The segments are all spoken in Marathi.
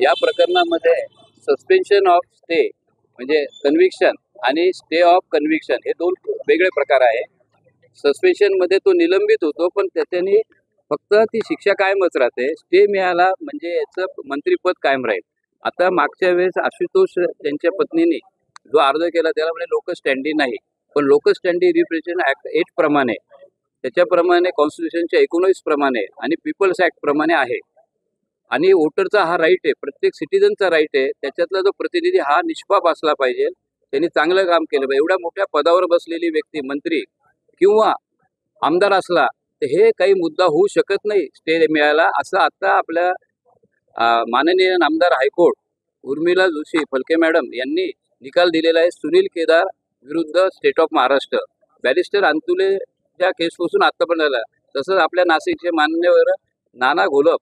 या प्रकरणामध्ये सस्पेन्शन ऑफ स्टे म्हणजे कन्व्हिक्शन आणि स्टे ऑफ कन्व्हिक्शन हे दोन वेगळे प्रकार आहे. सस्पेन्शन मध्ये तो निलंबित होतो, पण त्याच्यानी फक्त ती शिक्षा कायमच राहते. स्टे मिळाला म्हणजे याचं मंत्रिपद कायम राहील. आता मागच्या वेळेस आशुतोष त्यांच्या पत्नीने जो अर्ज केला त्याला म्हणजे लोकल स्टँडी नाही, पण लोकल स्टँडी रिप्रेझेंटेशन ऍक्ट 8 प्रमाणे, त्याच्याप्रमाणे कॉन्स्टिट्यूशनच्या 19 प्रमाणे आणि पीपल्स ऍक्ट प्रमाणे आहे. आणि वोटरचा हा राईट आहे, प्रत्येक सिटीजनचा राईट आहे. त्याच्यातला जो प्रतिनिधी हा निष्पाप असला पाहिजे, त्यांनी चांगलं काम केलं पाहिजे. एवढ्या मोठ्या पदावर बसलेली व्यक्ती मंत्री किंवा आमदार असला तर हे काही मुद्दा होऊ शकत नाही स्टे मिळाला, असं आता आपल्या माननीय नामदार हायकोर्ट उर्मिला जोशी फलके मॅडम यांनी निकाल दिलेला आहे. सुनील केदार विरुद्ध स्टेट ऑफ महाराष्ट्र बॅरिस्टर अंतुलेच्या केसपासून आतापर्यंत झाला. तसंच आपल्या नाशिकचे मान्यवर नाना घोलप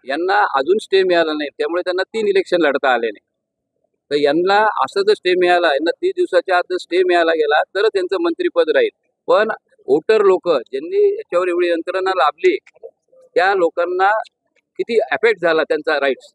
यांना अजून स्टे मिळाला नाही, त्यामुळे त्यांना 3 इलेक्शन लढता आले नाही. तर यांना असं जर स्टे मिळाला, यांना 30 दिवसाच्या आत जर स्टे मिळाला गेला तर त्यांचं मंत्रिपद राहील. पण वोटर लोक ज्यांनी याच्यावर एवढी यंत्रणा लाभली त्या लोकांना किती अफेक्ट झाला त्यांचा राईट्स.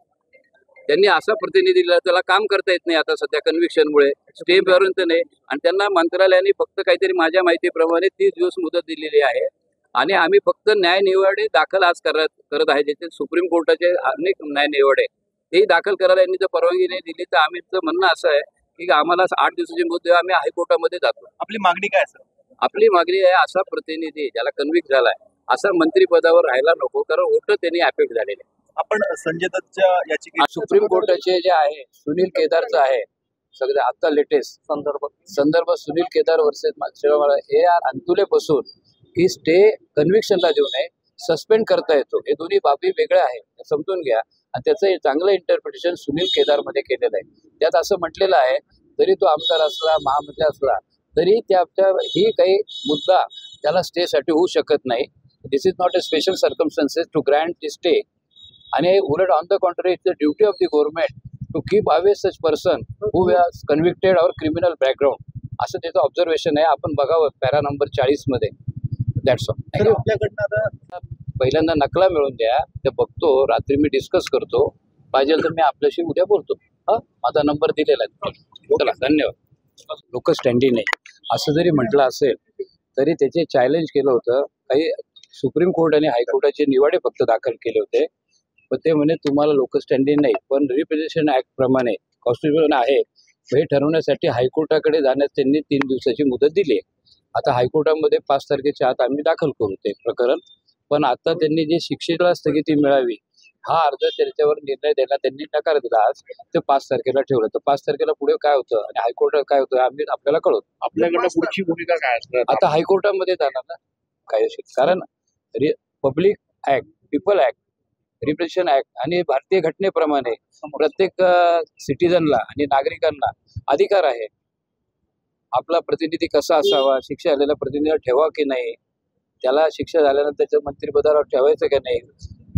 त्यांनी असा प्रतिनिधी दिला त्याला काम करता येत नाही आता सध्या कन्व्हिक्शनमुळे, स्टे पर्यंत नाही. आणि त्यांना मंत्रालयाने फक्त काहीतरी माझ्या माहितीप्रमाणे 30 दिवस मुदत दिलेली आहे. आणि आम्ही फक्त न्यायनिवाडे दाखल आज करत आहे, ज्याचे सुप्रीम कोर्टाचे अनेक न्यायनिवाडे तेही दाखल करायला यांनी जर परवानगी नाही दिली तर आमचं म्हणणं असं आहे की आम्हाला 8 दिवसाची मुदत द्या, आम्ही हायकोर्टामध्ये जातो. आपली मागणी काय सर? आपली मागणी आहे असा प्रतिनिधी ज्याला कन्व्हिक्ट झालाय असा मंत्रिपदावर राहायला नको, कारण वोटर त्यांनी अफेक्ट झालेले. आपण संजय दत्तच्या याची सुप्रीम कोर्टाचे जे आहे सुनील केदारचं आहे सगळं आता लेटेस्ट संदर्भ सुनील केदार वर्सेस हे अंतुले बसून की स्टे कन्व्हिक्शनला देऊ नये, सस्पेंड करता येतो. हे दोन्ही बाबी वेगळ्या आहे, समजून घ्या. आणि त्याचं चांगलं इंटरप्रिटेशन सुनील केदार मध्ये केलेलं आहे. त्यात असं म्हटलेलं आहे जरी तो आमदार असला महामंत्री असला तरी त्याच्या ही काही मुद्दा त्याला स्टेसाठी होऊ शकत नाही. This is not a special circumstances to grant the stay. आणि उलट on the contrary it's the duty of the government to keep away such person who has convicted or criminal background, असं त्याचं ऑब्झर्वेशन आहे. आपण बघावं पॅरा नंबर 40 मध्ये. That's all. आपल्याकडनं आता पहिल्यांदा नकला मिळून द्या, ते बघतो, रात्री मी डिस्कस करतो, पाहिजे तर मी आपल्याशी उद्या बोलतो. माझा नंबर दिलेला आहे. चला, धन्यवाद. लोक स्टँडी नाही असं जरी म्हटलं असेल तरी त्याचे चॅलेंज केलं होतं. काही सुप्रीम कोर्ट आणि हायकोर्टाचे निवाडे फक्त दाखल केले होते, पण ते म्हणे तुम्हाला लोक स्टँडी नाही, पण रिप्रेझेंटेशन ऍक्ट प्रमाणे कॉन्स्टिट्यूशन आहे हे ठरवण्यासाठी हायकोर्टाकडे जाण्यास त्यांनी 3 दिवसाची मुदत दिली आहे. आता हायकोर्टामध्ये 5 तारखेच्या आत आम्ही दाखल करू ते प्रकरण. पण आता त्यांनी जे शिक्षेला स्थगिती मिळावी हा अर्ज त्याच्यावर निर्णय द्यायला त्यांनी नकार दिला. आज ते 5 तारखेला ठेवलं. तर 5 तारखेला पुढे काय होतं आणि हायकोर्टात काय होतं आम्ही आपल्याला कळवतो. आपल्याकडनं पुढची भूमिका काय असणार? आता हायकोर्टामध्ये जाणार ना कायदेशीर, कारण public act, people act, representation act आणि भारतीय घटनेप्रमाणे प्रत्येक सिटीजनला आणि नागरिकांना अधिकार आहे. आपला प्रतिनिधी कसा असावा, शिक्षा झालेला प्रतिनिधी ठेवा की नाही, त्याला शिक्षा झाल्यानंतर त्याच्या मंत्रिपदावर ठेवायचं की नाही,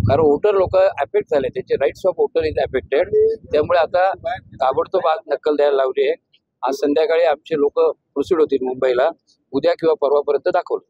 कारण वोटर लोक अफेक्ट झाले, त्याचे rights of voter is affected. त्यामुळे आता ताबडतोब आज नक्कल द्यायला लावली आहे. आज संध्याकाळी आमचे लोक प्रोसीड होतील मुंबईला, उद्या किंवा परवापर्यंत दाखवलं.